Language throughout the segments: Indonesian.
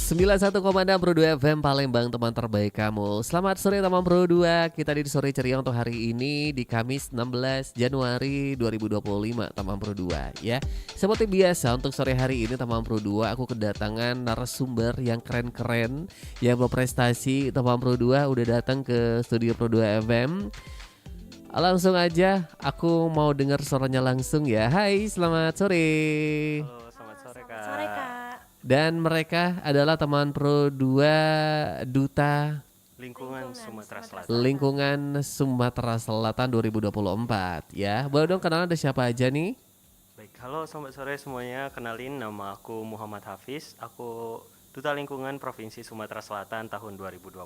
91,6 Pro 2 FM Palembang, teman terbaik kamu. Selamat sore teman Pro 2. Kita di sore ceria untuk hari ini di Kamis 16 Januari 2025 teman Pro 2 ya. Seperti biasa untuk sore hari ini teman Pro 2 aku kedatangan narasumber yang keren-keren, yang berprestasi. Teman Pro 2 udah datang ke studio Pro 2 FM. Langsung aja aku mau dengar suaranya langsung ya. Hai, selamat sore. Halo, selamat sore Selamat Kak. sore Kak. Dan mereka adalah teman Pro 2 Duta Lingkungan Sumatera Selatan. Lingkungan Sumatera Selatan 2024 ya. Boleh dong kenalan ada siapa aja nih? Baik, halo selamat sore semuanya. Kenalin, nama aku Muhammad Hafiz. Aku Duta Lingkungan Provinsi Sumatera Selatan tahun 2024.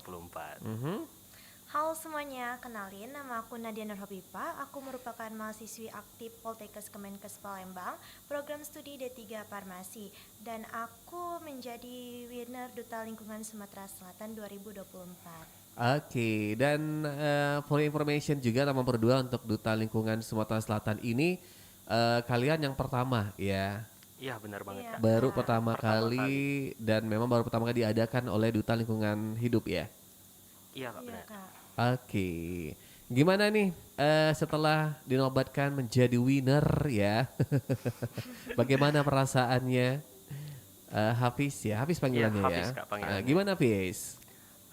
Halo semuanya, kenalin nama aku Nadia Nurhabibah. Aku merupakan mahasiswi aktif Poltekkes Kemenkes Palembang, program studi D3 Farmasi, dan aku menjadi winner Duta Lingkungan Sumatera Selatan 2024. Oke, dan for information juga teman Pro 2 untuk Duta Lingkungan Sumatera Selatan ini kalian yang pertama ya. Iya, benar banget Iya. Kak. Baru Kak. pertama kali dan memang baru pertama kali diadakan oleh Duta Lingkungan Hidup ya. Iya Kak, Iya benar. Kak. Oke, gimana nih setelah dinobatkan menjadi winner ya? Bagaimana perasaannya? Hafiz ya, Hafiz panggilannya Iya, Hafiz, ya. Kak, panggilannya. Gimana Hafiz?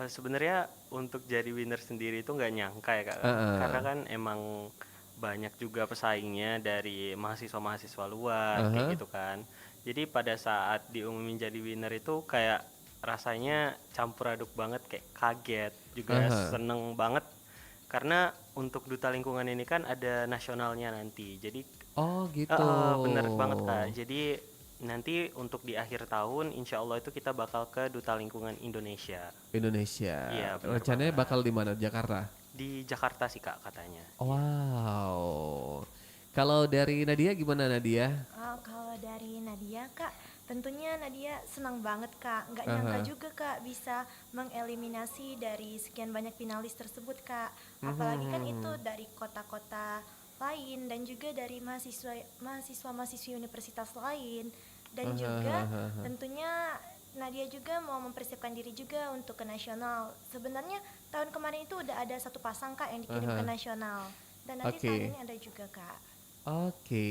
Sebenarnya untuk jadi winner sendiri itu nggak nyangka ya Kak, karena kan emang banyak juga pesaingnya dari mahasiswa-mahasiswa luar kayak gitu kan. Jadi pada saat diumumin jadi winner itu kayak rasanya campur aduk banget, kayak kaget juga seneng banget karena untuk duta lingkungan ini kan ada nasionalnya nanti. Jadi Oh gitu. bener banget Kak. Jadi nanti untuk di akhir tahun insya Allah itu kita bakal ke duta lingkungan Indonesia. Indonesia. Iya, bener Rencananya banget. bakal di mana? Jakarta. Di Jakarta sih Kak katanya. Wow. Kalau dari Nadia gimana Nadia? Kalau dari Nadia Kak, tentunya Nadia senang banget Kak. Nggak nyangka juga Kak bisa mengeliminasi dari sekian banyak finalis tersebut Kak. Apalagi kan itu dari kota-kota lain dan juga dari mahasiswa-mahasiswi universitas lain. Dan juga tentunya Nadia juga mau mempersiapkan diri juga untuk ke nasional. Sebenarnya tahun kemarin itu udah ada satu pasang Kak yang dikirim ke nasional. Dan nanti Oke. tahun ini ada juga Kak. Oke.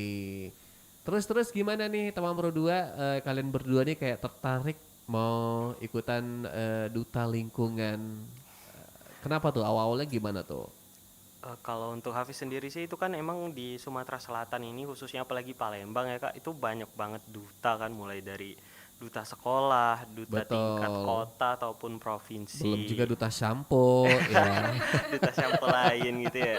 Terus gimana nih teman Pro 2 kalian berdua nih kayak tertarik mau ikutan duta lingkungan. Kenapa tuh awal-awalnya gimana tuh? Kalau untuk Hafiz sendiri sih itu kan emang di Sumatera Selatan ini khususnya apalagi Palembang ya Kak, itu banyak banget duta kan, mulai dari duta sekolah, duta tingkat Betul. kota ataupun Belum juga provinsi, duta sampo ya. duta sampel lain gitu ya.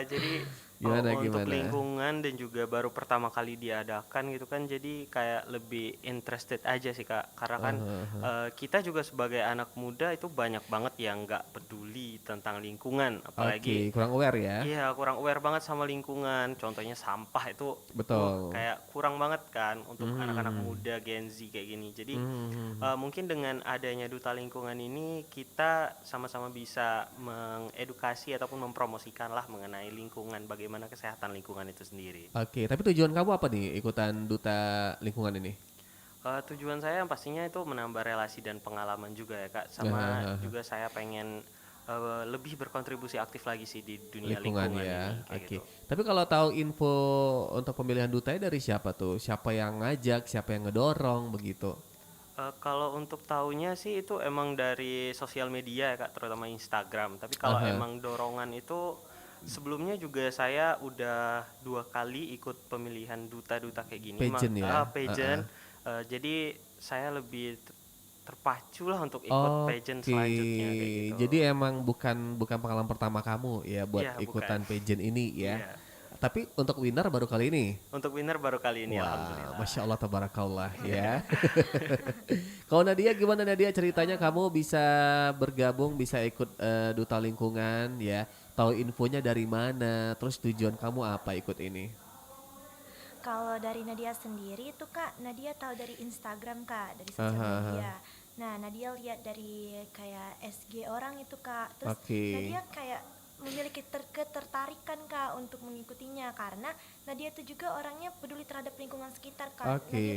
Jadi untuk Gimana? lingkungan dan juga baru pertama kali diadakan gitu kan, jadi kayak lebih interested aja sih Kak, karena kan kita juga sebagai anak muda itu banyak banget yang nggak peduli tentang lingkungan, apalagi Oke, kurang aware ya. iya kurang aware banget sama lingkungan. Contohnya sampah itu Betul. kayak kurang banget kan untuk anak-anak muda Gen Z kayak gini. Jadi mungkin dengan adanya duta lingkungan ini kita sama-sama bisa mengedukasi ataupun mempromosikan lah mengenai lingkungan, bagaimana kesehatan lingkungan itu sendiri. Oke, tapi tujuan kamu apa nih ikutan duta lingkungan ini? Tujuan saya pastinya itu menambah relasi dan pengalaman juga ya Kak, sama juga saya pengen lebih berkontribusi aktif lagi sih di dunia Lingkungan lingkungan ya. ini kayak Oke. gitu. Tapi kalau tahu info untuk pemilihan dutanya dari siapa tuh? Siapa yang ngajak, siapa yang ngedorong begitu? Kalau untuk tahunya sih itu emang dari sosial media ya Kak, terutama Instagram. Tapi kalau emang dorongan itu sebelumnya juga saya udah 2 kali ikut pemilihan duta-duta kayak gini, Pageant ya. pageant. Jadi saya lebih terpacu lah untuk ikut pageant Oke. selanjutnya kayak gitu. Jadi emang bukan pengalaman pertama kamu ya buat Iya, bukan. ikutan pageant ini ya. Iya. Tapi untuk winner baru kali ini. Untuk winner baru kali ini, Wah, alhamdulillah. Masya Allah tabarakallah ya. Kalau Nadia gimana Nadia ceritanya kamu bisa bergabung, bisa ikut duta lingkungan ya. Tahu infonya dari mana? Terus tujuan kamu apa ikut ini? Kalau dari Nadia sendiri itu Kak, Nadia tahu dari Instagram Kak, dari sosial media. Nah, Nadia lihat dari kayak SG orang itu Kak. Terus Oke. Nadia kayak memiliki ketertarikan Kak untuk mengikutinya, karena Nadia itu juga orangnya peduli terhadap lingkungan sekitar Kak. Nadia tuh Oke.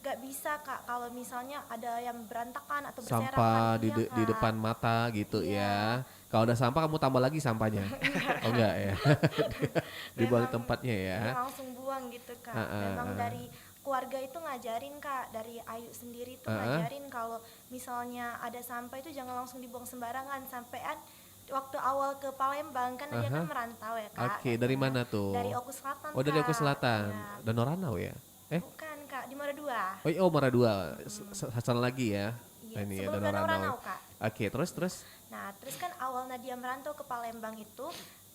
gak bisa Kak kalau misalnya ada yang berantakan atau berserakan, Sampah iya di depan Kak. mata gitu Iya, ya. Kalau udah sampah kamu tambah lagi sampahnya. Oh enggak ya. Dibuang di memang tempatnya ya. iya langsung buang gitu Kak. Memang Heeh. dari keluarga itu ngajarin Kak, dari Ayu sendiri tuh Heeh. ngajarin kalau misalnya ada sampah itu jangan langsung dibuang sembarangan. Sampean waktu awal ke Palembang kan dia kan Aha. merantau ya Kak Oke, dari katanya, mana dari tuh? Oku Selatan Oh, dari Oku Kak. Selatan. Iya, Danau Ranau ya? Eh? bukan Kak, di Mara 2. Oh, iya, oh Mara 2. Sana lagi ya. Iya, Ini ya sebelum Danau Danau Ranau. Ranau Kak. Oke, terus terus. Nah, terus kan awal Nadia merantau ke Palembang itu,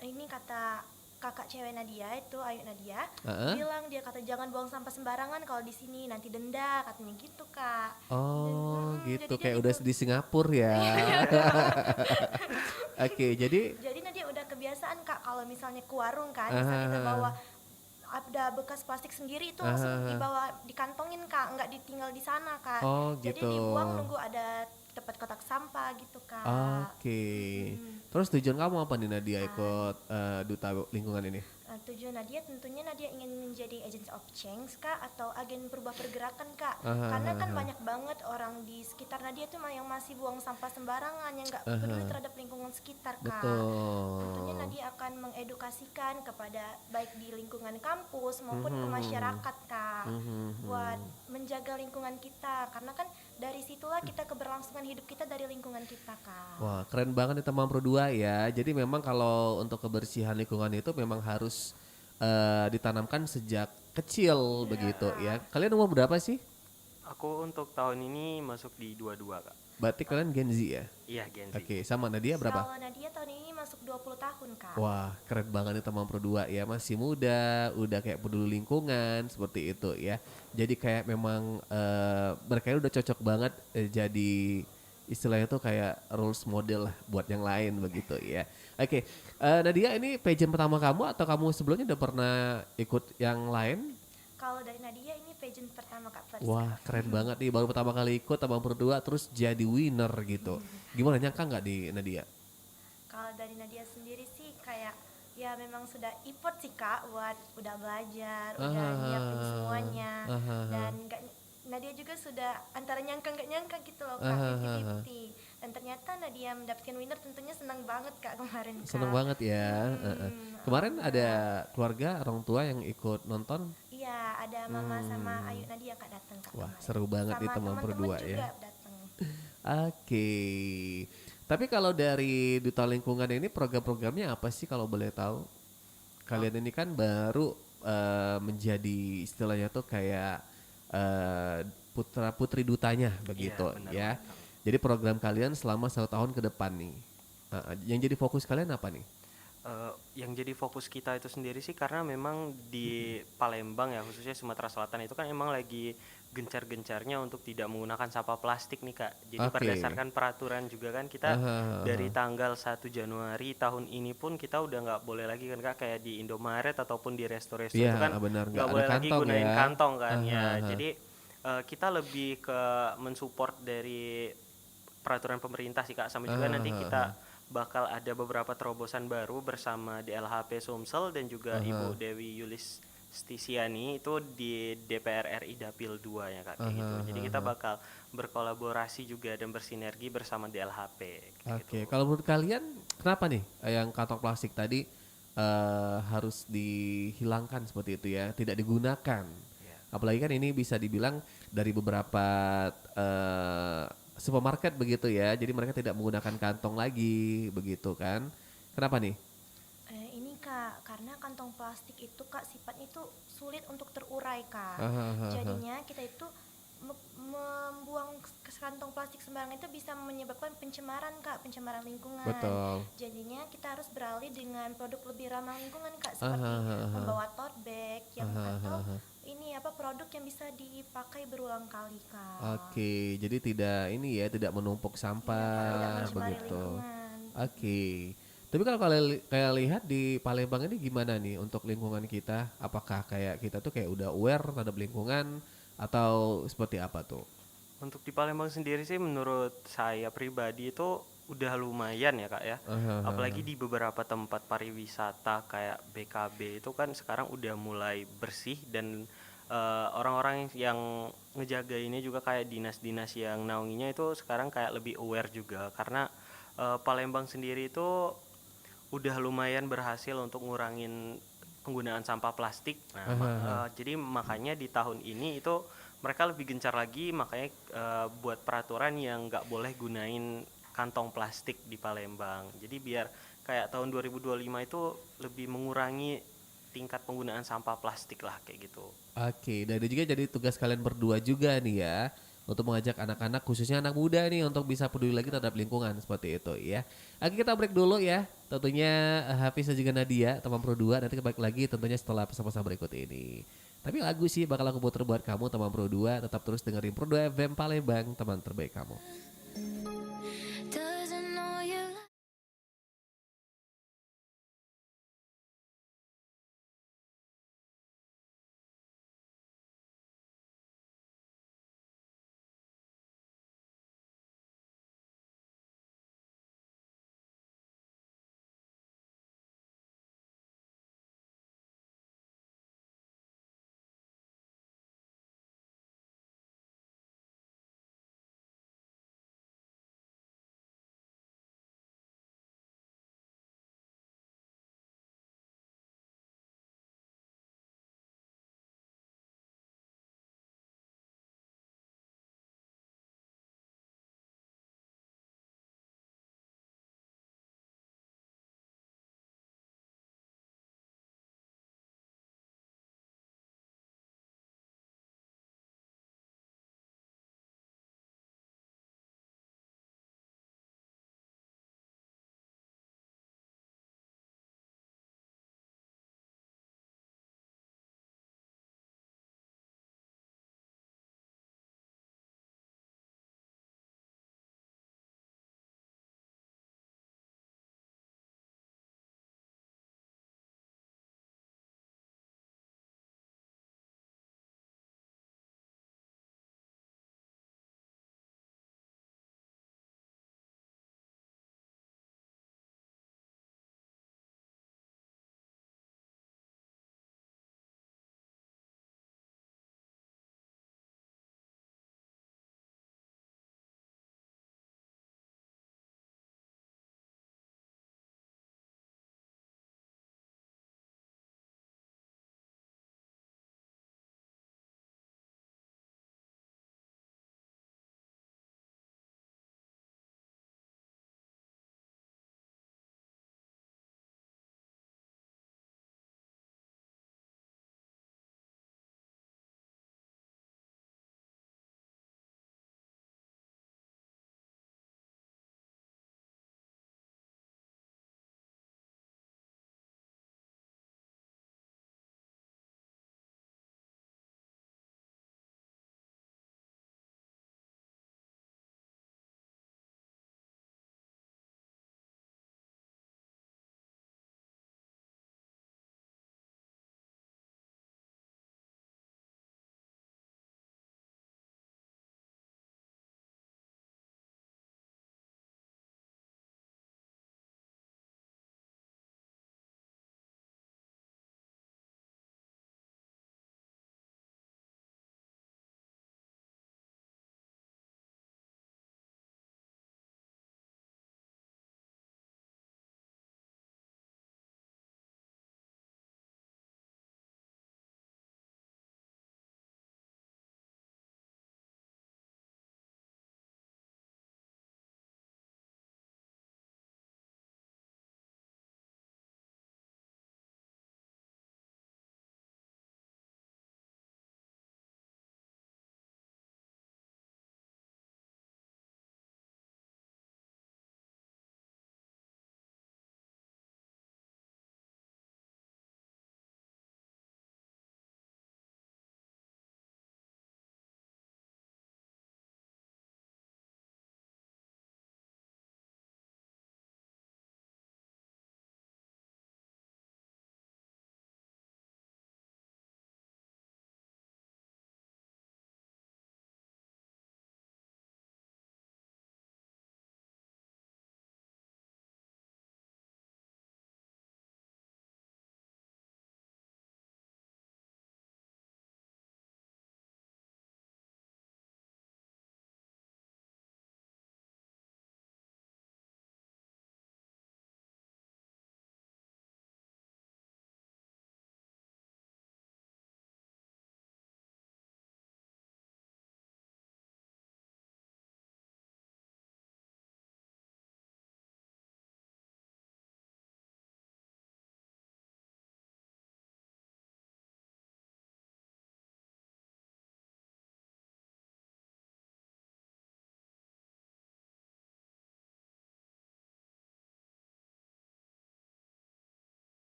ini kata kakak cewek Nadia itu Ayu Nadia, Heeh. bilang dia kata jangan buang sampah sembarangan kalau di sini nanti denda katanya gitu Kak. Oh, Jadi gitu dia kayak udah di Singapura ya. Oke, jadi jadi Nadia udah kebiasaan Kak kalau misalnya ke warung kan, misal kita ah, bawa ada bekas plastik sendiri itu langsung ah, dibawa dikantongin Kak, nggak ditinggal di sana Kak. oh Jadi gitu. dibuang nunggu ada tempat kotak sampah gitu Kak. Oke. Mm-mm. Terus tujuan kamu apa nih Nadia Kan. ikut duta lingkungan ini? Tujuan Nadia tentunya Nadia ingin menjadi agent of change Kak, atau agen perubahan pergerakan Kak, Ah, ah, karena ah, kan ah. banyak banget orang di sekitar Nadia tuh yang masih buang sampah sembarangan, yang nggak Ah, peduli ah. terhadap lingkungan sekitar Kak. Tentunya Betul. Nadia akan mengedukasikan kepada baik di lingkungan kampus maupun ke Mhm, masyarakat Kak, mhm, buat mhm. menjaga lingkungan kita, karena kan dari situlah kita keberlangsungan hidup kita, dari lingkungan kita Kak. Wah, keren banget nih teman Pro 2 ya. Jadi memang kalau untuk kebersihan lingkungan itu memang harus ditanamkan sejak kecil Iya begitu ya. Kak. Kalian umur berapa sih? Aku untuk tahun ini masuk di 22 Kak. Berarti kalian Gen Z ya? Iya, Gen Z. Oke, sama Nadia berapa? Kalau Nadia tahun ini masuk 20 tahun Kak. Wah, keren banget nih teman Pro 2 ya. Masih muda, udah kayak peduli lingkungan seperti itu ya. Jadi kayak memang mereka udah cocok banget jadi istilahnya tuh kayak roles model lah buat yang lain begitu ya. Oke, Nadia ini pageant pertama kamu atau kamu sebelumnya udah pernah ikut yang lain? Kalau dari Nadia ini pageant pertama Kak, first Wah, Kak. keren banget nih baru pertama kali ikut teman Pro 2 terus jadi winner gitu. Gimana nyangka nggak di Nadia? Kalau dari Nadia sendiri sih kayak ya memang sudah effort sih Kak, buat udah belajar, udah nyiapin semuanya, Ah, ah, ah, dan nggak, Nadia juga sudah antara nyangka nggak nyangka gitu loh ah, Kak, ah, ah, ah. 50-50. Dan ternyata Nadia mendapatkan winner, tentunya senang banget Kak kemarin Seneng Kak. banget ya. Heeh. Kemarin ada Alhamdulillah. keluarga orang tua yang ikut nonton. Iya, ada Mama sama Ayu Nadia Kak datang Kak Wah, kemarin. seru banget nih Sama teman teman-teman berdua ya. juga datang. Oke. Tapi kalau dari Duta Lingkungan ini program-programnya apa sih kalau boleh tahu? Oh, Kalian ini kan baru menjadi istilahnya tuh kayak putra putri dutanya iya begitu benar ya. banget Kak. Jadi program kalian selama 1 tahun ke depan nih. Yang jadi fokus kalian apa nih? Yang jadi fokus kita itu sendiri sih karena memang di Palembang ya, khususnya Sumatera Selatan itu kan emang lagi gencar-gencarnya untuk tidak menggunakan sampah plastik nih Kak. Jadi Oke. berdasarkan peraturan juga kan kita dari tanggal 1 Januari tahun ini pun kita udah nggak boleh lagi kan Kak, kayak di Indomaret ataupun di resto-resto Iya, itu kan benar nggak nggak ada boleh lagi kantong gunain ya. kantong kan Aha, ya. aha. Jadi kita lebih ke mensupport dari peraturan pemerintah sih Kak, sama juga Aha, nanti aha, kita bakal ada beberapa terobosan baru bersama DLHP Sumsel dan juga Ibu aha, Dewi Yulistisiani itu di DPR RI Dapil 2 ya Kak, kayak aha, gitu. Jadi aha, kita aha. bakal berkolaborasi juga dan bersinergi bersama DLHP kayak Oke, gitu. kalau menurut kalian kenapa nih yang kantong plastik tadi harus dihilangkan seperti itu ya, tidak digunakan? Ya. Apalagi kan ini bisa dibilang dari beberapa eh, supermarket begitu ya, jadi mereka tidak menggunakan kantong lagi begitu kan? Kenapa nih? Ini Kak, karena kantong plastik itu Kak sifatnya itu sulit untuk terurai Kak. Aha, aha, aha. Jadinya kita itu membuang ke kantong plastik sembarangan itu bisa menyebabkan pencemaran Kak, pencemaran lingkungan. Betul. Jadinya kita harus beralih dengan produk lebih ramah lingkungan Kak, Aha, seperti aha, aha. membawa tote bag yang Aha, aha, atau aha. ini apa produk yang bisa dipakai berulang kali Kak. Oke, jadi tidak ini ya, tidak menumpuk Iya Kak, tidak sampah mencemari begitu. lingkungan. Oke. Tapi kalau kayak lihat di Palembang ini gimana nih untuk lingkungan kita? Apakah kayak kita tuh kayak udah aware terhadap lingkungan atau seperti apa tuh? Untuk di Palembang sendiri sih menurut saya pribadi itu udah lumayan ya Kak ya. Heeh. Apalagi di beberapa tempat pariwisata kayak BKB itu kan sekarang udah mulai bersih, dan orang-orang yang ngejaga ini juga kayak dinas-dinas yang naunginya itu sekarang kayak lebih aware juga, karena Palembang sendiri itu udah lumayan berhasil untuk ngurangin penggunaan sampah plastik. Nah, jadi makanya di tahun ini itu mereka lebih gencar lagi, makanya buat peraturan yang nggak boleh gunain kantong plastik di Palembang. Jadi biar kayak tahun 2025 itu lebih mengurangi tingkat penggunaan sampah plastik lah kayak gitu. Oke, dan itu juga jadi tugas kalian berdua juga nih ya, untuk mengajak anak-anak khususnya anak muda nih untuk bisa peduli lagi terhadap lingkungan seperti itu ya. Oke, kita break dulu ya. Tentunya Hafiz dan juga Nadia teman Pro 2 nanti balik lagi tentunya setelah pesan-pesan berikut ini. Tapi lagu sih bakal aku puter buat kamu teman Pro 2, tetap terus dengerin Pro 2 FM Palembang, teman terbaik kamu.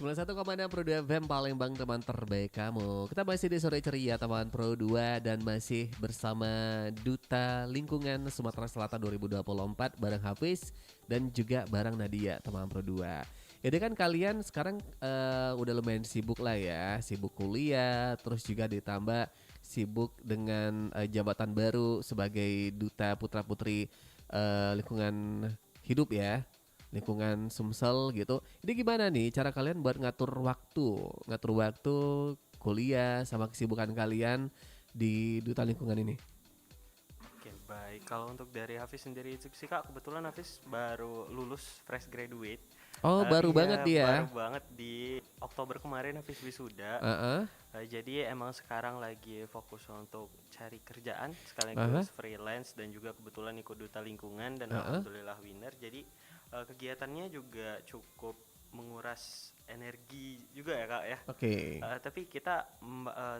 91,6 Pro 2 FM Palembang, teman terbaik kamu. Kita masih di sore ceria teman Pro 2 dan masih bersama Duta Lingkungan Sumatera Selatan 2024 bareng Hafiz dan juga bareng Nadia teman Pro 2. Jadi kan kalian sekarang udah lumayan sibuk lah ya, sibuk kuliah, terus juga ditambah sibuk dengan jabatan baru sebagai Duta Putra Putri Lingkungan Hidup ya, lingkungan Sumsel gitu. Ini gimana nih cara kalian buat ngatur waktu kuliah sama kesibukan kalian di Duta Lingkungan ini? Oke, baik. Kalau untuk dari Hafiz sendiri itu sih Kak, kebetulan Hafiz baru lulus fresh graduate. Oh, baru Iya, banget dia. baru banget di Oktober kemarin Hafiz wisuda. Jadi emang sekarang lagi fokus untuk cari kerjaan sekaligus freelance dan juga kebetulan ikut Duta Lingkungan dan alhamdulillah winner. Jadi kegiatannya juga cukup menguras energi juga ya Kak ya. Oke. Tapi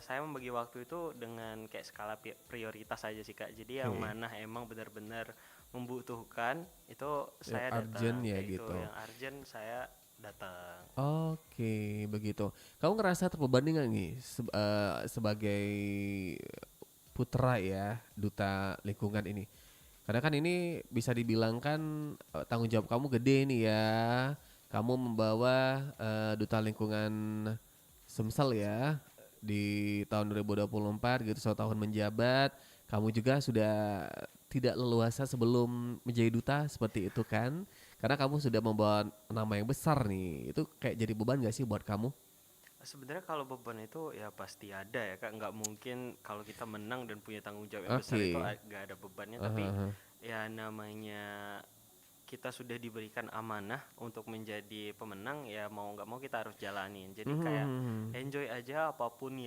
saya membagi waktu itu dengan kayak skala prioritas aja sih Kak. Jadi yang mana emang benar-benar membutuhkan itu saya datang. Urgent ya Kayak gitu. Yang urgent saya datang. Oke, begitu. Kamu ngerasa terbebani nggak nih sebagai putra ya Duta Lingkungan ini? Karena kan ini bisa dibilangkan tanggung jawab kamu gede nih ya. Kamu membawa Duta Lingkungan Sumsel ya di tahun 2024 gitu, 1 tahun menjabat. Kamu juga sudah tidak leluasa sebelum menjadi duta seperti itu kan? Karena kamu sudah membawa nama yang besar nih. Itu kayak jadi beban gak sih buat kamu? Sebenarnya kalau beban itu ya pasti ada ya Kak, nggak mungkin kalau kita menang dan punya tanggung jawab yang besar itu nggak ada bebannya. Tapi ya namanya kita sudah diberikan amanah untuk menjadi pemenang, ya mau nggak mau kita harus jalanin. Jadi kayak enjoy aja apapun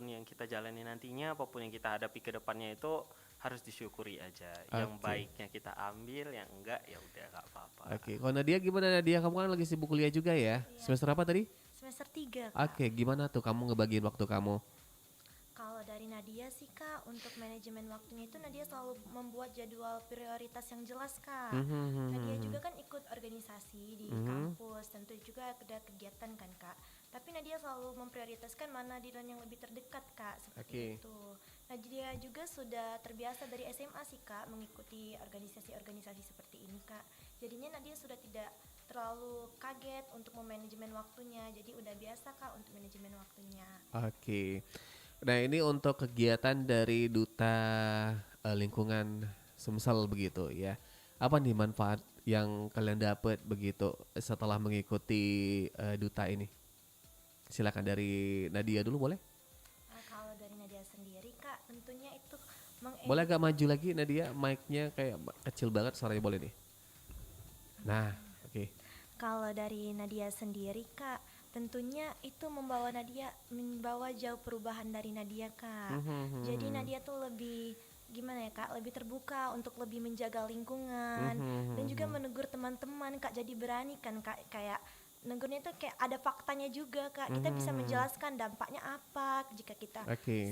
yang kita jalani nantinya, apapun yang kita hadapi ke depannya itu harus disyukuri aja. Yang baiknya kita ambil, yang enggak ya udah nggak apa-apa. Oke, kalau Nadia gimana Nadia? Kamu kan lagi sibuk kuliah juga ya? Semester apa tadi? Semester 3 Kak. Oke, gimana tuh kamu ngebagiin waktu kamu? Kalau dari Nadia sih Kak, untuk manajemen waktunya itu Nadia selalu membuat jadwal prioritas yang jelas Kak. Nadia juga kan ikut organisasi di kampus, tentu juga ada kegiatan kan Kak. Tapi Nadia selalu memprioritaskan mana deadline yang lebih terdekat Kak, seperti itu. Nadia juga sudah terbiasa dari SMA sih Kak mengikuti organisasi-organisasi seperti ini Kak. Jadinya Nadia sudah tidak terlalu kaget untuk memanajemen waktunya, jadi udah biasa Kak untuk manajemen waktunya. Oke. Nah ini untuk kegiatan dari Duta Lingkungan Sumsel begitu ya. Apa nih manfaat yang kalian dapat begitu setelah mengikuti Duta ini? Silakan dari Nadia dulu boleh? Kalau dari Nadia sendiri Kak, tentunya itu boleh agak maju lagi Nadia, mic-nya kayak kecil banget, suaranya boleh nih. Nah, oke. Kalau dari Nadia sendiri Kak, tentunya itu membawa jauh perubahan dari Nadia Kak. Jadi Nadia tuh lebih gimana ya Kak, lebih terbuka untuk lebih menjaga lingkungan dan juga menegur teman-teman Kak. Jadi berani kan Kak, kayak negurnya itu kayak ada faktanya juga Kak. Kita bisa menjelaskan dampaknya apa jika kita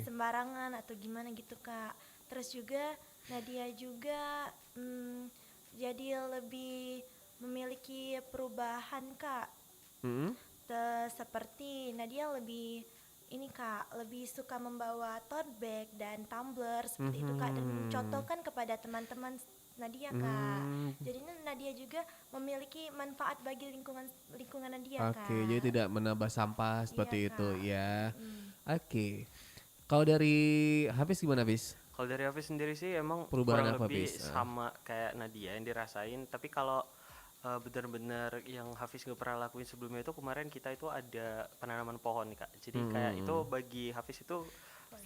sembarangan atau gimana gitu Kak. Terus juga Nadia juga jadi lebih memiliki perubahan Kak. Seperti Nadia lebih lebih suka membawa tote bag dan tumbler seperti itu Kak, dan mencontohkan kepada teman-teman Nadia Kak. Jadi Nadia juga memiliki manfaat bagi lingkungan Nadia Kak. Oke, jadi tidak menambah sampah seperti itu ya. Oke. Kalau dari Hafiz gimana Hafiz? Kalau dari Hafiz sendiri sih emang perubahan kurang apa, lebih Hafiz? Sama kayak Nadia yang dirasain. Tapi kalau benar-benar yang Hafiz gak pernah lakuin sebelumnya itu, kemarin kita itu ada penanaman pohon nih Kak. Jadi kayak itu bagi Hafiz itu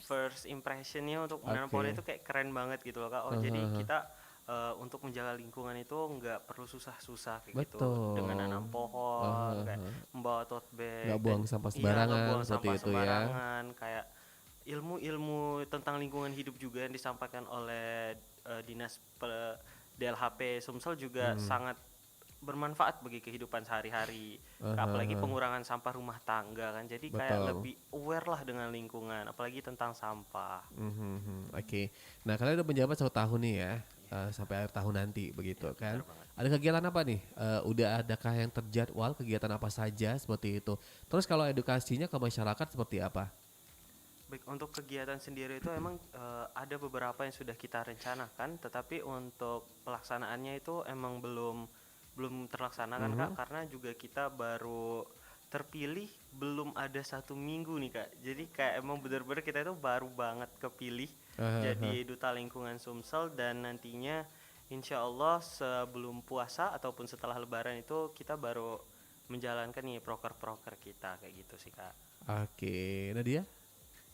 first impressionnya untuk menanam pohon itu kayak keren banget gitu loh Kak. Jadi kita untuk menjaga lingkungan itu nggak perlu susah-susah kayak gitu dengan nanam pohon, kayak membawa tote bag, nggak buang sampah sembarangan, buang seperti sampah itu sembarangan, kayak ilmu-ilmu tentang lingkungan hidup juga yang disampaikan oleh dinas DLHP Sumsel juga sangat bermanfaat bagi kehidupan sehari-hari, apalagi pengurangan sampah rumah tangga kan. Jadi kayak lebih aware lah dengan lingkungan, apalagi tentang sampah. Oke. Nah kalian udah menjabat 1 tahun nih ya. sampai akhir tahun nanti begitu Ya, kan. benar banget. Ada kegiatan apa nih? Udah adakah yang terjadwal kegiatan apa saja seperti itu? Terus kalau edukasinya ke masyarakat seperti apa? Baik, untuk kegiatan sendiri itu emang ada beberapa yang sudah kita rencanakan, tetapi untuk pelaksanaannya itu emang belum terlaksana kan Kak, karena juga kita baru terpilih belum ada 1 minggu nih Kak. Jadi kayak emang bener-bener kita itu baru banget kepilih jadi Duta Lingkungan Sumsel, dan nantinya insya Allah sebelum puasa ataupun setelah Lebaran itu kita baru menjalankan nih proker-proker kita kayak gitu sih Kak. Oke, Nadia?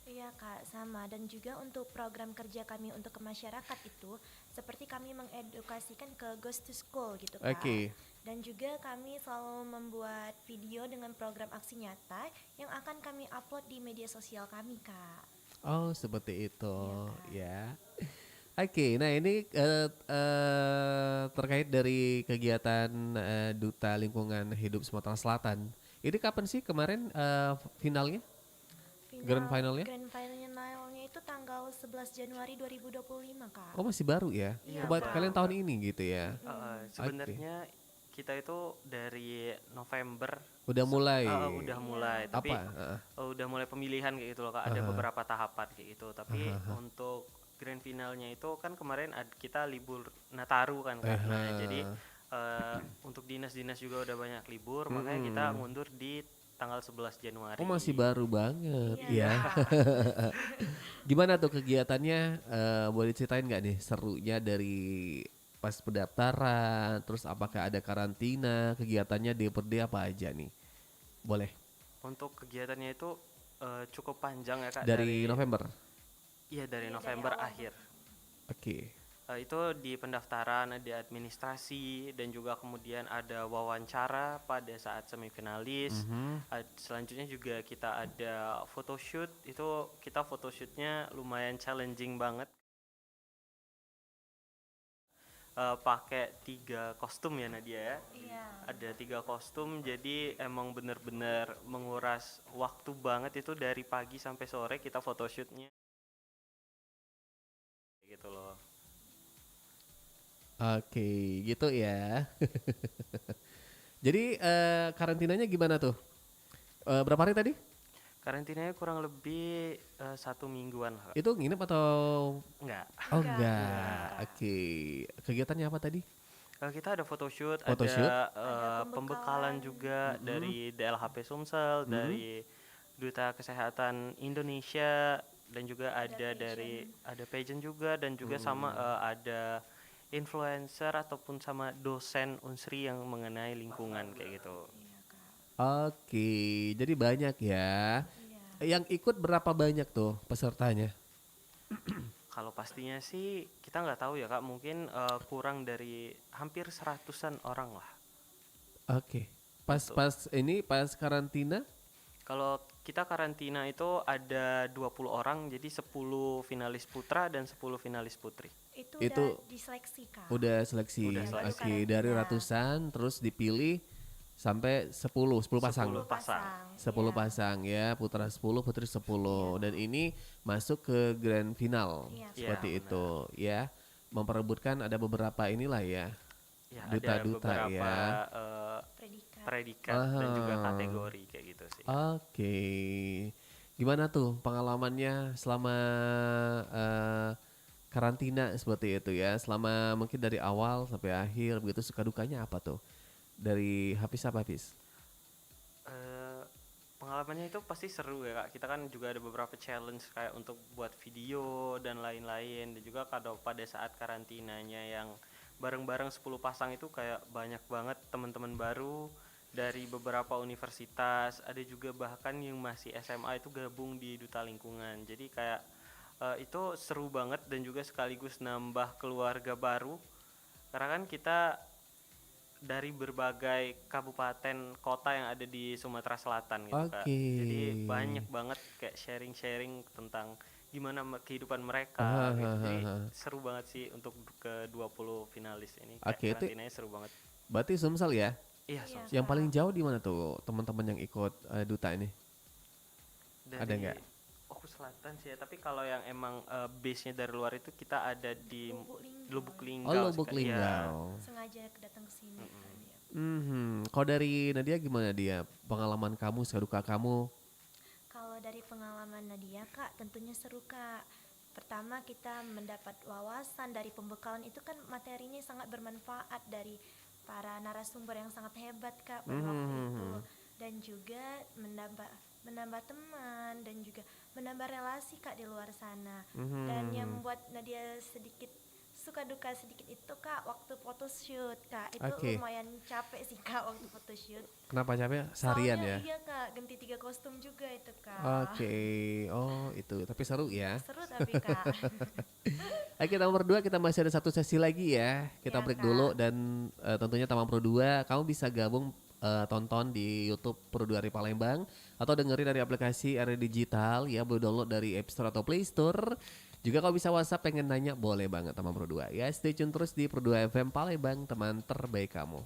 Iya Kak, sama. Dan juga untuk program kerja kami untuk ke masyarakat itu, seperti kami mengedukasikan ke Ghost to School gitu Kak. Oke. Dan juga kami selalu membuat video dengan program aksi nyata yang akan kami upload di media sosial kami Kak. Oh, seperti itu Iya, ya. Oke, nah ini terkait dari kegiatan Duta Lingkungan Hidup Sumatera Selatan. Ini kapan sih kemarin finalnya? Grand finalnya? Grand finalnya itu tanggal 11 Januari 2025 Kak. Oh, masih baru ya? Iya, Oh, buat Kak. kalian tahun ini gitu ya? Sebenarnya kita itu dari November Udah mulai. udah mulai, tapi Apa? udah mulai pemilihan kayak gitu loh Kak. Ada beberapa tahapan kayak gitu. Tapi untuk grand finalnya itu kan kemarin kita libur Nataru kan Kak. Nah, jadi untuk dinas-dinas juga udah banyak libur, makanya kita mundur di tanggal 11 Januari. Oh, masih baru banget Iya, ya. Kak. Gimana tuh kegiatannya? Boleh ceritain nggak nih serunya dari pas pendaftaran? Terus apakah ada karantina? Kegiatannya DPRD apa aja nih? Boleh. Untuk kegiatannya itu cukup panjang ya Kak, Dari November. Iya, dari Iya, dari November awal. akhir. Oke. Itu di pendaftaran, ada administrasi, dan juga kemudian ada wawancara pada saat semifinalis. Selanjutnya juga kita ada photoshoot. Itu kita photoshootnya lumayan challenging banget. Pakai 3 kostum ya Nadia ya. Iya. Ada 3 kostum, jadi emang bener-bener menguras waktu banget itu dari pagi sampai sore kita photoshootnya. Gitu loh. Oke, gitu ya. Jadi karantinanya gimana tuh? Berapa hari tadi? Karantinanya kurang lebih 1 mingguan lah Kak. Itu nginep atau? Enggak. Oh Enggak. enggak. Oke. Kegiatannya apa tadi? Kita ada photoshoot, Photoshoot? ada Ada pembekalan pembekalan. juga dari DLHP Sumsel, dari Duta Kesehatan Indonesia, dan juga ada dari pageant juga, dan juga sama ada influencer ataupun sama dosen Unsri yang mengenai lingkungan kayak gitu. Iya, Kak. Oke, jadi banyak ya. Iya. Yang ikut berapa banyak tuh pesertanya? Kalau pastinya sih kita nggak tahu ya Kak, mungkin kurang dari hampir 100-an orang lah. Oke. Pas karantina? Kalau kita karantina itu ada 20 orang, jadi 10 finalis putra dan 10 finalis putri. Itu Itu udah diseleksi Kak. udah seleksi. Udah seleksi. Oke, dari Karantina. ratusan terus dipilih sampai 10 pasang. 10 pasang. 10 Iya. pasang ya, putra 10, putri 10. Dan ini masuk ke grand final. Iya. Seperti Iya, itu ya. Memperebutkan ada beberapa inilah ya. Ya, Duta-duta ada beberapa ya. Predikat. predikat dan juga kategori kayak gitu sih. Oke. Gimana tuh pengalamannya selama karantina seperti itu ya? Selama mungkin dari awal sampai akhir begitu, suka dukanya apa tuh? Dari Hafiz apa Hafiz? Eh, Pengalamannya itu pasti seru ya Kak. Kita kan juga ada beberapa challenge kayak untuk buat video dan lain-lain, dan juga kalau pada saat karantinanya yang bareng-bareng 10 pasang itu kayak banyak banget teman-teman baru dari beberapa universitas, ada juga bahkan yang masih SMA itu gabung di Duta Lingkungan. Jadi kayak itu seru banget, dan juga sekaligus nambah keluarga baru. Karena kan kita dari berbagai kabupaten kota yang ada di Sumatera Selatan gitu Kak. Oke. Jadi banyak banget kayak sharing-sharing tentang gimana kehidupan mereka gitu. Jadi seru banget sih untuk ke 20 finalis ini. Kayak Oke, itu karantinanya seru banget. berarti Sumsel ya? Iya, Iya. Yang paling jauh di mana tuh teman-teman yang ikut duta ini? dari Ada nggak? Selatan sih ya, tapi kalau yang emang base-nya dari luar itu kita ada di Lubuk Linggau. Lubuk Oh, Linggau Lubuk ya. Linggau. Sengaja datang ke sini kan ya. Kalau dari Nadia gimana dia? Pengalaman kamu, suka duka kamu? Kalau dari pengalaman Nadia Kak, tentunya seru Kak. Pertama kita mendapat wawasan dari pembekalan itu kan materinya sangat bermanfaat dari para narasumber yang sangat hebat Kak pada waktu itu, dan juga menambah menambah teman dan juga menambah relasi Kak di luar sana. Dan yang membuat Nadia sedikit suka duka sedikit itu Kak, waktu photoshoot Kak, itu Oke. lumayan capek sih Kak waktu photoshoot. Kenapa capek? Seharian Soalnya ya? iya Kak, ganti 3 kostum juga itu Kak. Oke. Oh itu, tapi seru ya. Seru tapi Kak. Oke, nomor 2 kita masih ada satu sesi lagi ya. Kita Ya break dulu Kak. dan tentunya Taman Pro 2 kamu bisa gabung tonton di YouTube Pro 2 Ari Palembang atau dengerin dari aplikasi Area Digital ya, boleh download dari App Store atau Play Store. Juga kalau bisa WhatsApp pengen nanya boleh banget Taman Pro 2 ya. Stay tune terus di Pro 2 FM Palembang, teman terbaik kamu.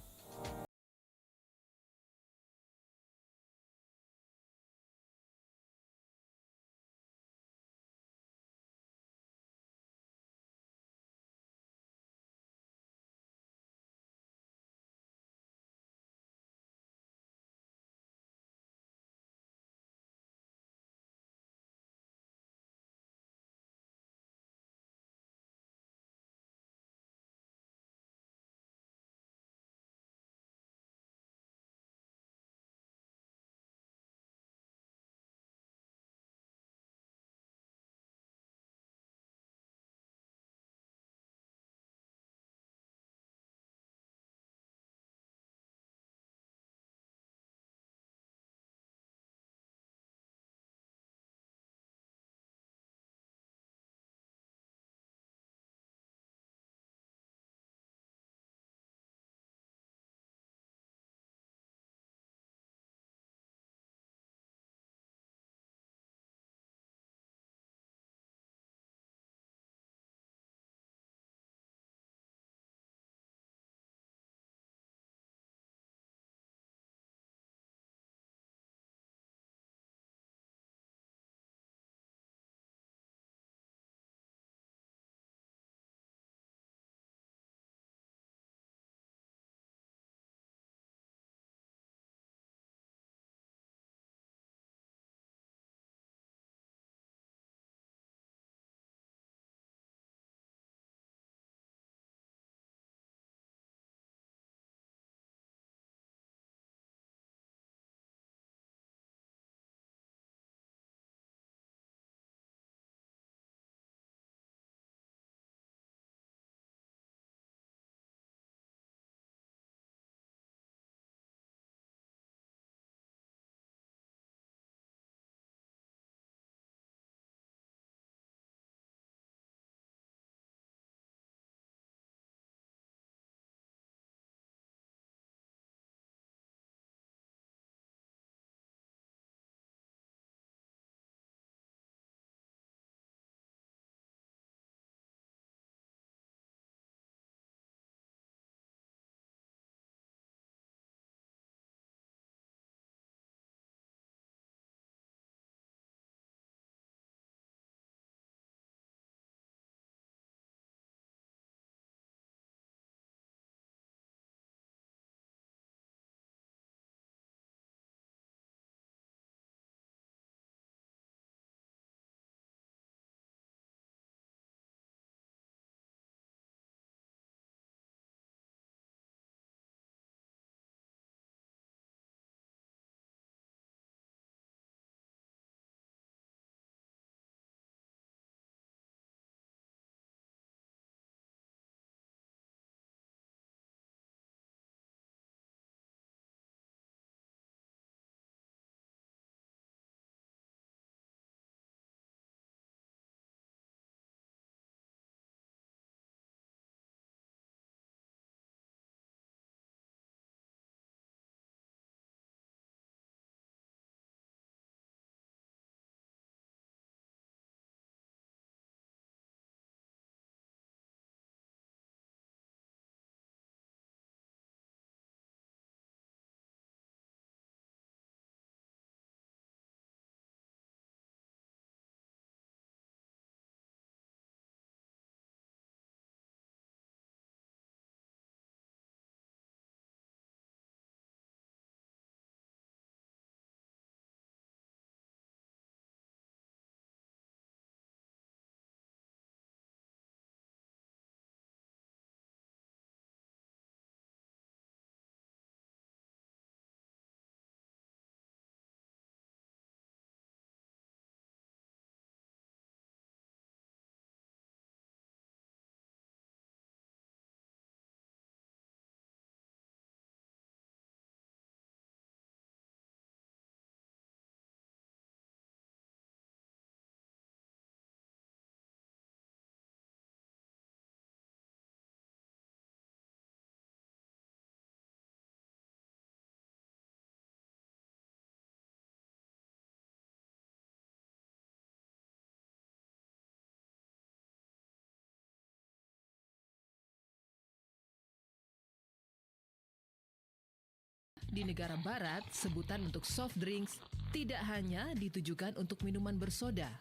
Di negara barat, sebutan untuk soft drinks tidak hanya ditujukan untuk minuman bersoda,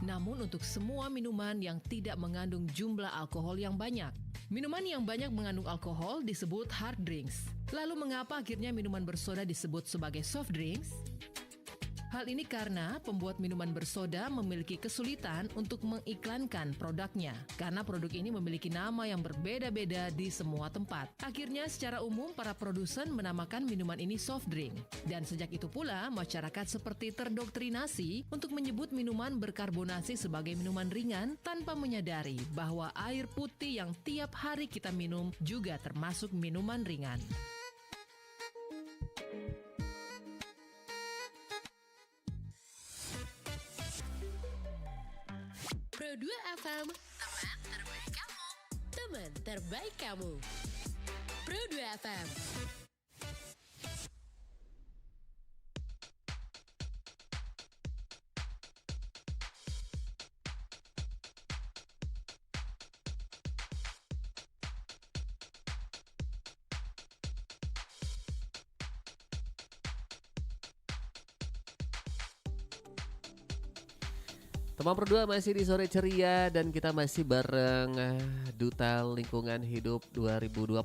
namun untuk semua minuman yang tidak mengandung jumlah alkohol yang banyak. Minuman yang banyak mengandung alkohol disebut hard drinks. Lalu mengapa akhirnya minuman bersoda disebut sebagai soft drinks? Hal ini karena pembuat minuman bersoda memiliki kesulitan untuk mengiklankan produknya, karena produk ini memiliki nama yang berbeda-beda di semua tempat. Akhirnya secara umum para produsen menamakan minuman ini soft drink. Dan sejak itu pula masyarakat seperti terdoktrinasi untuk menyebut minuman berkarbonasi sebagai minuman ringan tanpa menyadari bahwa air putih yang tiap hari kita minum juga termasuk minuman ringan. Pro 2 FM, teman terbaik kamu. Teman terbaik kamu. Pro 2 FM. Teman Pro 2 masih di sore ceria dan kita masih bareng Duta Lingkungan Hidup 2025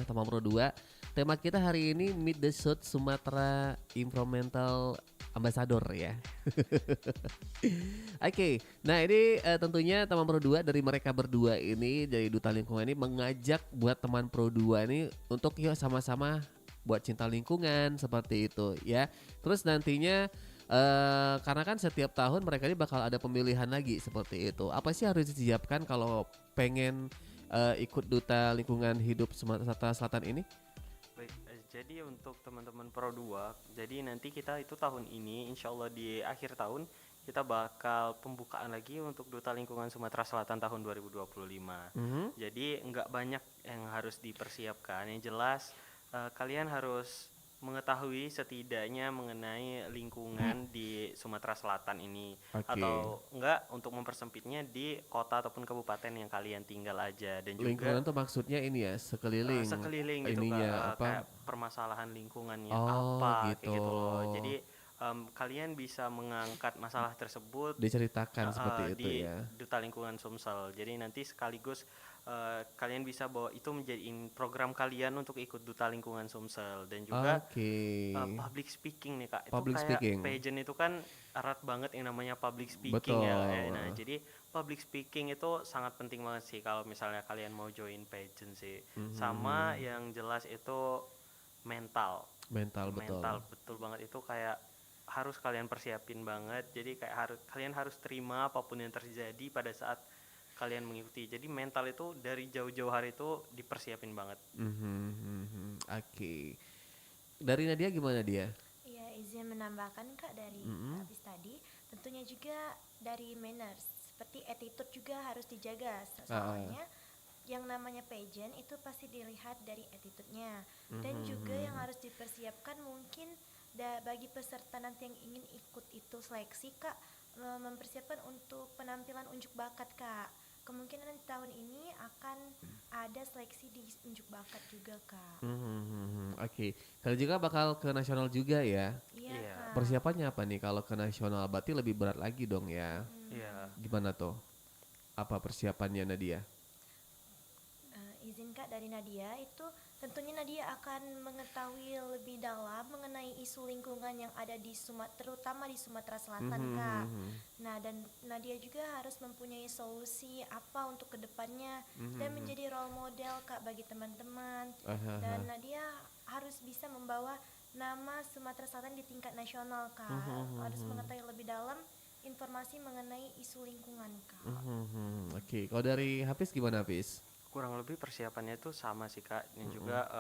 Teman Pro 2. Tema kita hari ini Meet the South Sumatra Environmental Ambassador ya. Oke, nah ini tentunya Teman Pro 2 dari mereka berdua ini dari Duta Lingkungan ini mengajak buat Teman Pro 2 ini untuk yuk sama-sama buat cinta lingkungan seperti itu ya. Terus nantinya karena kan setiap tahun mereka ini bakal ada pemilihan lagi seperti itu. Apa sih harus disiapkan kalau pengen ikut Duta Lingkungan Hidup Sumatera Selatan ini? Baik, jadi untuk teman-teman Pro 2, jadi nanti kita itu tahun ini insya Allah di akhir tahun kita bakal pembukaan lagi untuk Duta Lingkungan Sumatera Selatan tahun 2025. Jadi nggak banyak yang harus dipersiapkan. Yang jelas kalian harus mengetahui setidaknya mengenai lingkungan di Sumatera Selatan ini. Atau enggak untuk mempersempitnya di kota ataupun kabupaten yang kalian tinggal aja. Dan juga lingkungan tuh maksudnya ini ya sekeliling gitu ininya, Kak, kayak permasalahan lingkungannya gitu. kayak gitu loh. Jadi kalian bisa mengangkat masalah tersebut diceritakan seperti itu di ya. Duta Lingkungan Sumsel. Jadi nanti sekaligus kalian bisa bawa itu menjadiin program kalian untuk ikut Duta Lingkungan Sumsel. Dan juga public speaking nih Kak. Public itu kayak speaking. pageant itu kan erat banget yang namanya public speaking. Betul. Ya. Nah jadi public speaking itu sangat penting banget sih kalau misalnya kalian mau join pageant sih. Sama yang jelas itu mental betul banget, itu kayak harus kalian persiapin banget. Jadi kayak kalian harus terima apapun yang terjadi pada saat kalian mengikuti. Jadi mental itu dari jauh-jauh hari itu dipersiapin banget. Oke. Dari Nadia gimana dia? Iya, izin menambahkan Kak dari habis tadi, tentunya juga dari manners, seperti attitude juga harus dijaga. Soalnya yang namanya pageant itu pasti dilihat dari attitude-nya. Dan juga yang harus dipersiapkan mungkin bagi peserta nanti yang ingin ikut itu seleksi Kak, mempersiapkan untuk penampilan unjuk bakat Kak. Kemungkinan tahun ini akan ada seleksi di unjuk bakat juga Kak. Oke. Kalian juga bakal ke nasional juga ya? Iya Kak. Persiapannya apa nih kalau ke nasional? Berarti lebih berat lagi dong ya? Iya. Gimana tuh? Apa persiapannya Nadia? Izin Kak dari Nadia, itu tentunya Nadia akan mengetahui lebih dalam mengenai isu lingkungan yang ada di terutama di Sumatera Selatan Kak. Nah, dan Nadia juga harus mempunyai solusi apa untuk kedepannya dan menjadi role model Kak bagi teman-teman. Dan Nadia harus bisa membawa nama Sumatera Selatan di tingkat nasional Kak. Harus mengetahui lebih dalam informasi mengenai isu lingkungan Kak. Oke, kalau dari Hafiz gimana Hafiz? Kurang lebih persiapannya itu sama sih Kak. Dan juga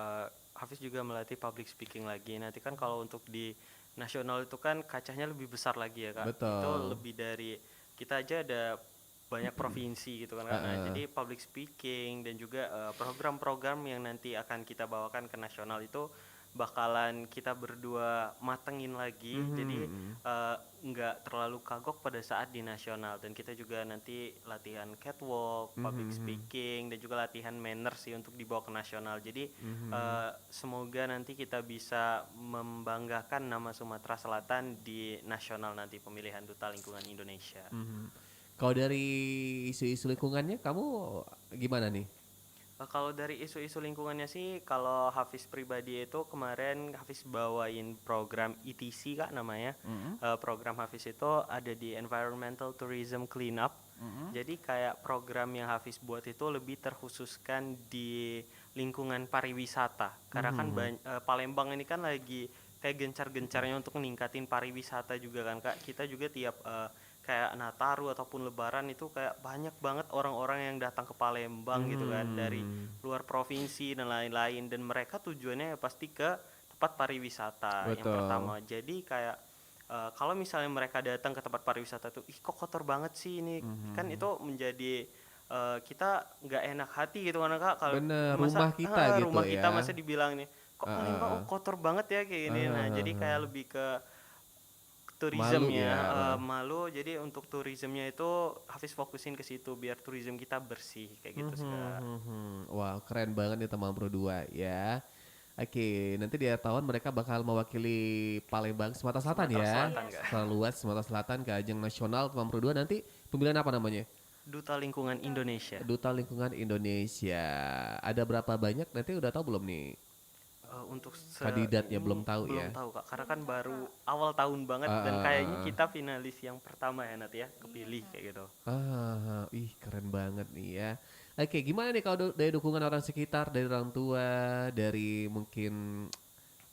Hafiz juga melatih public speaking lagi. Nanti kan kalau untuk di nasional itu kan kacanya lebih besar lagi ya Kak. Betul. Itu lebih dari kita aja ada banyak provinsi gitu kan. Nah, jadi public speaking dan juga program-program yang nanti akan kita bawakan ke nasional itu bakalan kita berdua matengin lagi. Jadi nggak terlalu kagok pada saat di nasional, dan kita juga nanti latihan catwalk, public speaking, dan juga latihan manners sih untuk dibawa ke nasional. Jadi semoga nanti kita bisa membanggakan nama Sumatera Selatan di nasional nanti pemilihan Duta Lingkungan Indonesia. Kalau dari isu-isu lingkungannya kamu gimana nih? Kalau dari isu-isu lingkungannya sih, kalau Hafiz pribadi itu kemarin Hafiz bawain program ETC Kak namanya. Program Hafiz itu ada di Environmental Tourism Cleanup. Jadi kayak program yang Hafiz buat itu lebih terkhususkan di lingkungan pariwisata. Karena kan Palembang ini kan lagi kayak gencar-gencarnya untuk meningkatin pariwisata juga kan Kak. Kita juga tiap kayak Nataru ataupun Lebaran itu kayak banyak banget orang-orang yang datang ke Palembang gitu kan, dari luar provinsi dan lain-lain, dan mereka tujuannya pasti ke tempat pariwisata. Yang pertama. Jadi kayak kalau misalnya mereka datang ke tempat pariwisata tuh, ih kok kotor banget sih ini, kan itu menjadi kita nggak enak hati gitu kan Kak, kalau Rumah kita gitu rumah kita ya. masa dibilang nih kok Palembang kotor banget ya kayak gini. Nah jadi kayak lebih ke turismenya malu. Jadi untuk turismenya itu Hafiz fokusin ke situ biar turisme kita bersih kayak gitu sih Kak. Wah keren banget nih teman Pro 2 ya. Oke, nanti di akhir tahun mereka bakal mewakili Palembang Sumatera Selatan ya. Secara luas Sumatera Selatan ke ajang nasional teman Pro 2. Nanti pemilihan apa namanya? Duta Lingkungan Indonesia. Duta Lingkungan Indonesia. Ada berapa banyak? Nanti udah tahu belum nih? Untuk kandidatnya belum tahu ya. Belum tahu Kak, karena kan baru awal tahun banget dan kayaknya kita finalis yang pertama ya Nat ya, kepilih kayak gitu. Ih keren banget nih ya. Oke, gimana nih kalau dari dukungan orang sekitar, dari orang tua, dari mungkin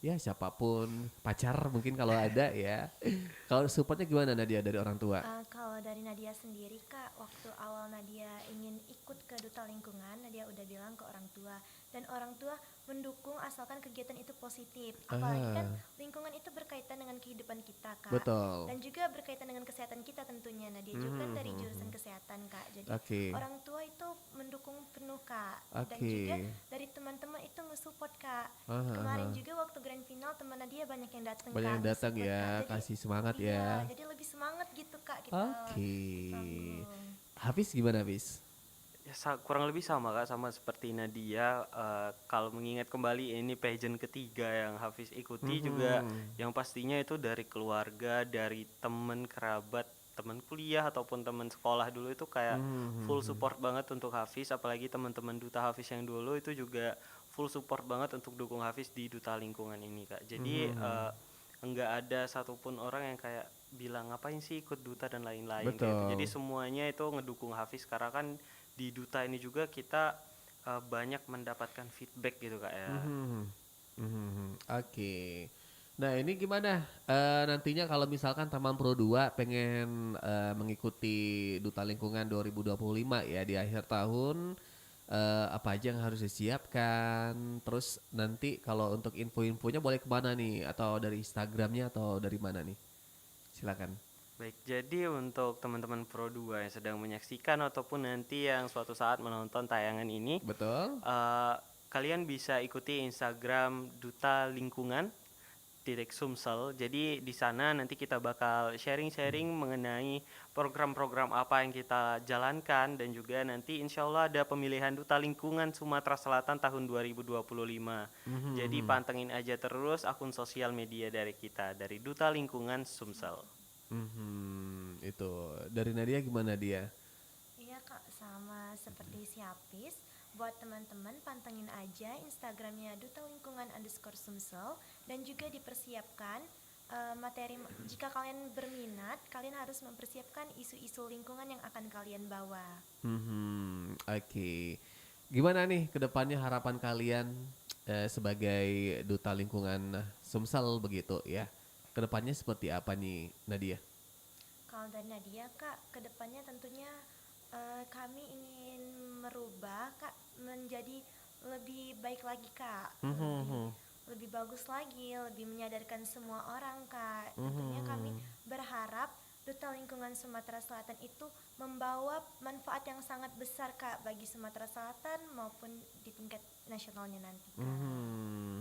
ya siapapun, pacar mungkin kalau ada ya. Kalau supportnya gimana Nadia dari orang tua? Kalau dari Nadia sendiri Kak, waktu awal Nadia ingin ikut ke Duta Lingkungan, Nadia udah bilang ke orang tua, dan orang tua mendukung asalkan kegiatan itu positif. Apalagi kan lingkungan itu berkaitan dengan kehidupan kita Kak. Betul. Dan juga berkaitan dengan kesehatan kita tentunya. Nadia juga kan dari jurusan kesehatan Kak. Jadi orang tua itu mendukung penuh Kak. Dan juga dari teman-teman itu nge-support Kak. Kemarin juga waktu grand final teman Nadia banyak yang datang Kak. Banyak yang datang ya, Kak. Jadi, kasih semangat iya, ya. Jadi lebih semangat gitu Kak kita. Hafiz gimana Hafiz? Ya, kurang lebih sama Kak, sama seperti Nadia. Kalau mengingat kembali ini pageant ketiga yang Hafiz ikuti juga, yang pastinya itu dari keluarga, dari teman kerabat, teman kuliah ataupun teman sekolah dulu itu kayak full support banget untuk Hafiz. Apalagi teman-teman Duta Hafiz yang dulu itu juga full support banget untuk dukung Hafiz di Duta Lingkungan ini Kak. Jadi enggak ada satupun orang yang kayak bilang ngapain sih ikut Duta dan lain-lain gitu. Jadi semuanya itu ngedukung Hafiz, karena kan di Duta ini juga kita banyak mendapatkan feedback gitu Kak ya. Oke. Nah ini gimana nantinya kalau misalkan Taman Pro 2 pengen mengikuti Duta Lingkungan 2025 ya di akhir tahun, apa aja yang harus disiapkan? Terus nanti kalau untuk info-infonya boleh kemana nih? Atau dari Instagramnya atau dari mana nih? Silakan. Baik, jadi untuk teman-teman Pro 2 yang sedang menyaksikan ataupun nanti yang suatu saat menonton tayangan ini, betul. Kalian bisa ikuti Instagram Duta Lingkungan _Sumsel. Jadi di sana nanti kita bakal sharing-sharing mengenai program-program apa yang kita jalankan, dan juga nanti insya Allah ada pemilihan Duta Lingkungan Sumatera Selatan tahun 2025. Jadi pantengin aja terus akun sosial media dari kita, dari Duta Lingkungan Sumsel. Itu dari Nadia gimana dia? Iya Kak, sama seperti si Hafiz. Buat teman-teman pantengin aja Instagramnya Duta Lingkungan _Sumsel, dan juga dipersiapkan materi. Jika kalian berminat, kalian harus mempersiapkan isu-isu lingkungan yang akan kalian bawa. Oke. Gimana nih kedepannya harapan kalian sebagai Duta Lingkungan Sumsel begitu ya? Kedepannya seperti apa nih Nadia? Kalau dari Nadia Kak, kedepannya tentunya kami ingin merubah Kak menjadi lebih baik lagi Kak, lebih bagus lagi, lebih menyadarkan semua orang Kak. Tentunya kami berharap Duta Lingkungan Sumatera Selatan itu membawa manfaat yang sangat besar Kak bagi Sumatera Selatan maupun di tingkat nasionalnya nanti Kak.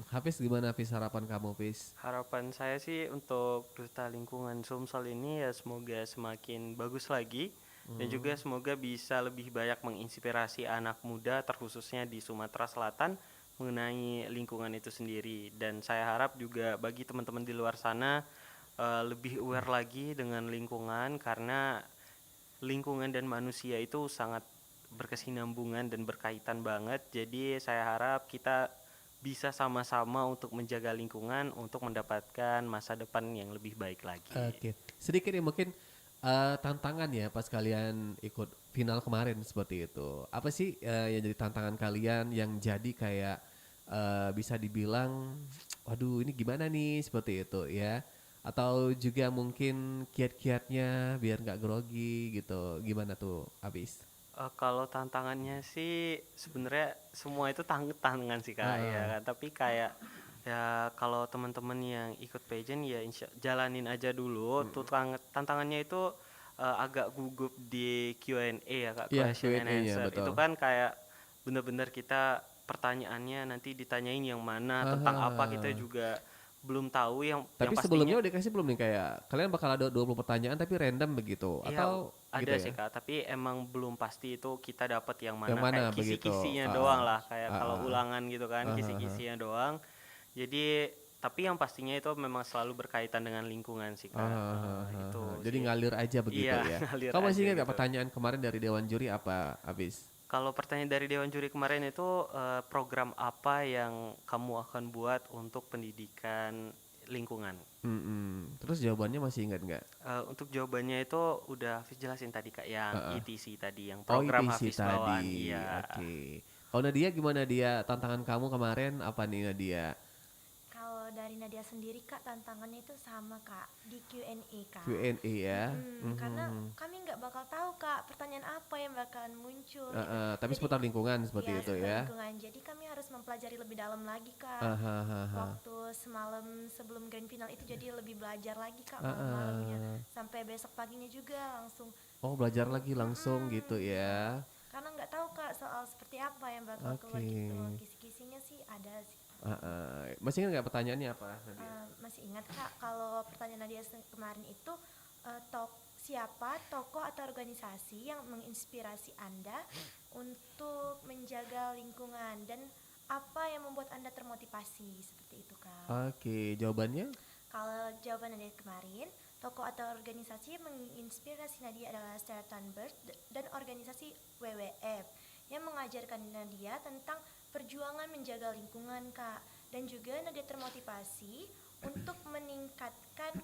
Hafiz gimana Hafiz, harapan kamu Hafiz? Harapan saya sih untuk Duta Lingkungan Sumsel ini ya semoga semakin bagus lagi dan juga semoga bisa lebih banyak menginspirasi anak muda terkhususnya di Sumatera Selatan mengenai lingkungan itu sendiri. Dan saya harap juga bagi teman-teman di luar sana lebih aware lagi dengan lingkungan, karena lingkungan dan manusia itu sangat berkesinambungan dan berkaitan banget. Jadi saya harap kita bisa sama-sama untuk menjaga lingkungan untuk mendapatkan masa depan yang lebih baik lagi. Oke, sedikit nih mungkin tantangan ya pas kalian ikut final kemarin seperti itu. Apa sih yang jadi tantangan kalian yang jadi kayak bisa dibilang, waduh ini gimana nih seperti itu ya? Atau juga mungkin kiat-kiatnya biar nggak grogi gitu, gimana tuh Abis? Kalau tantangannya sih sebenarnya semua itu tantangan sih Kak, ya kan. Tapi kayak ya kalau teman-teman yang ikut pageant ya jalanin aja dulu. Tuh tantangannya itu agak gugup di Q&A ya Kak, Iya, question and Q&A-nya, answer. betul. Itu kan kayak bener-bener kita pertanyaannya nanti ditanyain yang mana, tentang apa kita juga belum tahu. Yang Tapi pastinya sebelumnya udah dikasih belum nih kayak kalian bakal ada 20 pertanyaan tapi random begitu iya atau ada gitu sih ya? Kak, tapi emang belum pasti itu kita dapat yang Yang mana, mana kayak begitu? kisi-kisinya Ah, doang lah, kayak ah, kalau ah, ulangan gitu kan, ah, ah, ah. kisi-kisinya doang. Jadi tapi yang pastinya itu memang selalu berkaitan dengan lingkungan sih Kak. Itu Jadi sih. ngalir aja begitu Iya, ya. ngalir Kamu masih aja ingat gak gitu. pertanyaan kemarin dari Dewan Juri apa, Abis? Kalau pertanyaan dari Dewan Juri kemarin itu program apa yang kamu akan buat untuk pendidikan lingkungan? Terus jawabannya masih ingat nggak? Untuk jawabannya itu udah Hafiz jelasin tadi Kak, yang ETC tadi, yang Oh program ITC Hafiz bawaan. tadi, Iya. oke. Kalau Nadia gimana dia? Tantangan kamu kemarin apa nih Nadia? Kalau dari Nadia sendiri Kak tantangannya itu sama Kak di Q&A Kak. Q&A ya? Karena kami nggak bakal tahu Kak pertanyaan apa yang bakalan muncul gitu. Tapi Jadi, seputar lingkungan seperti ya, itu seputar ya? lingkungan. Jadi kami harus mempelajari lebih dalam lagi Kak. Hahaha. Waktu semalam sebelum grand final itu jadi lebih belajar lagi Kak malam-malamnya. Sampai besok paginya juga langsung. Oh belajar lagi langsung gitu ya? Karena nggak tahu Kak soal seperti apa yang bakal keluar gitu. Kisi-kisinya sih ada sih. Masih ingat nggak pertanyaannya apa Nadia? Masih ingat Kak kalau pertanyaan Nadia kemarin itu siapa tokoh atau organisasi yang menginspirasi Anda untuk menjaga lingkungan dan apa yang membuat Anda termotivasi seperti itu Kak. Oke, jawabannya? Kalau jawaban Nadia kemarin, tokoh atau organisasi yang menginspirasi Nadia adalah Stella Thunberg dan organisasi WWF yang mengajarkan Nadia tentang perjuangan menjaga lingkungan Kak, dan juga Nadia termotivasi untuk meningkatkan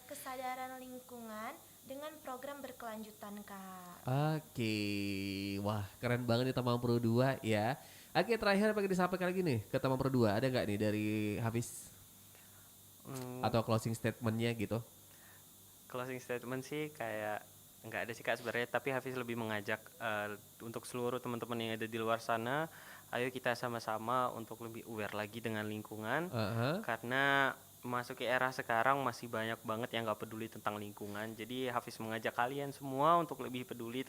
kesadaran lingkungan dengan program berkelanjutan Kak. Oke, wah keren banget nih Tamang Pro 2 ya. Oke, terakhir apa yang disampaikan lagi nih ke Tamang Pro 2? Ada nggak nih dari Hafiz? Atau closing statementnya gitu? Closing statement sih kayak nggak ada sih Kak sebenarnya, tapi Hafiz lebih mengajak untuk seluruh teman-teman yang ada di luar sana, ayo kita sama-sama untuk lebih aware lagi dengan lingkungan. Karena memasuki era sekarang masih banyak banget yang nggak peduli tentang lingkungan. Jadi Hafiz mengajak kalian semua untuk lebih peduli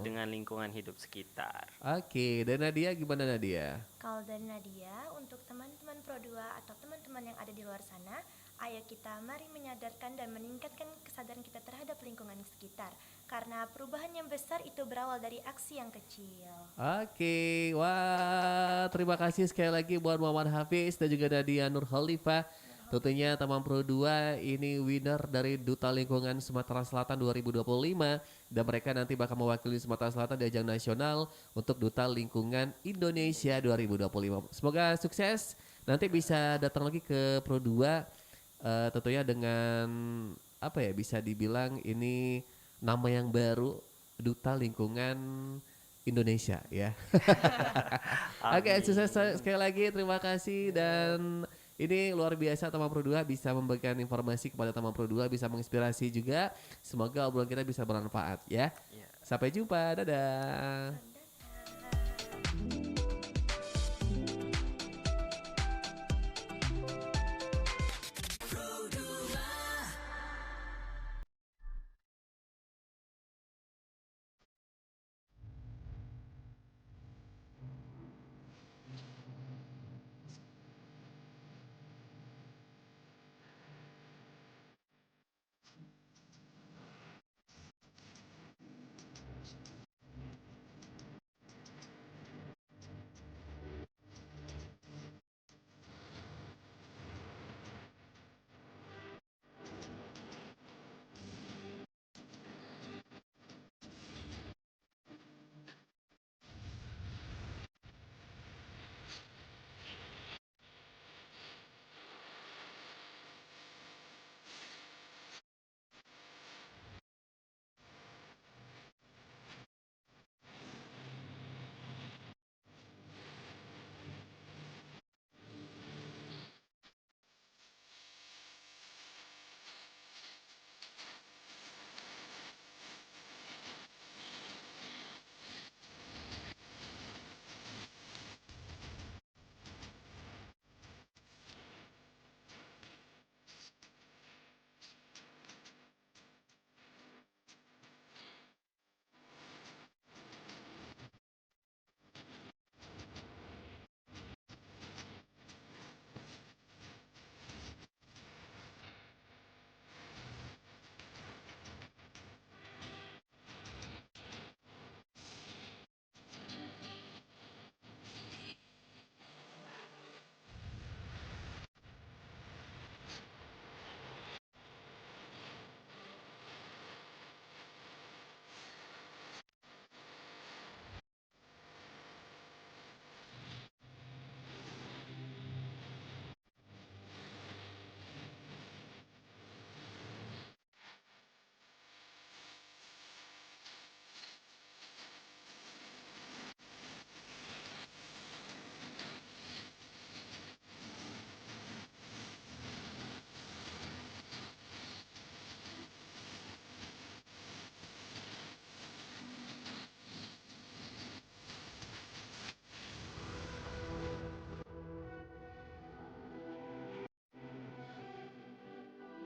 dengan lingkungan hidup sekitar. Oke, dan Nadia gimana Nadia? Kalau dari Nadia, untuk teman-teman Pro 2 atau teman-teman yang ada di luar sana, ayo kita mari menyadarkan dan meningkatkan kesadaran kita terhadap lingkungan sekitar. Karena perubahan yang besar itu berawal dari aksi yang kecil. Oke, wah terima kasih sekali lagi buat Muhammad Hafiz dan juga Nadia Nur Khalifah. Tentunya Tamang Pro 2 ini winner dari Duta Lingkungan Sumatera Selatan 2025 dan mereka nanti bakal mewakili Sumatera Selatan di ajang nasional untuk Duta Lingkungan Indonesia 2025. Semoga sukses. Nanti bisa datang lagi ke Pro 2 tentunya dengan apa ya, bisa dibilang ini nama yang baru, Duta Lingkungan Indonesia ya. Oke, sukses sekali lagi, terima kasih. Dan ini luar biasa Tamang Pro 2 bisa memberikan informasi kepada Tamang Pro 2, bisa menginspirasi juga. Semoga obrolan kita bisa bermanfaat ya. Sampai jumpa, dadah.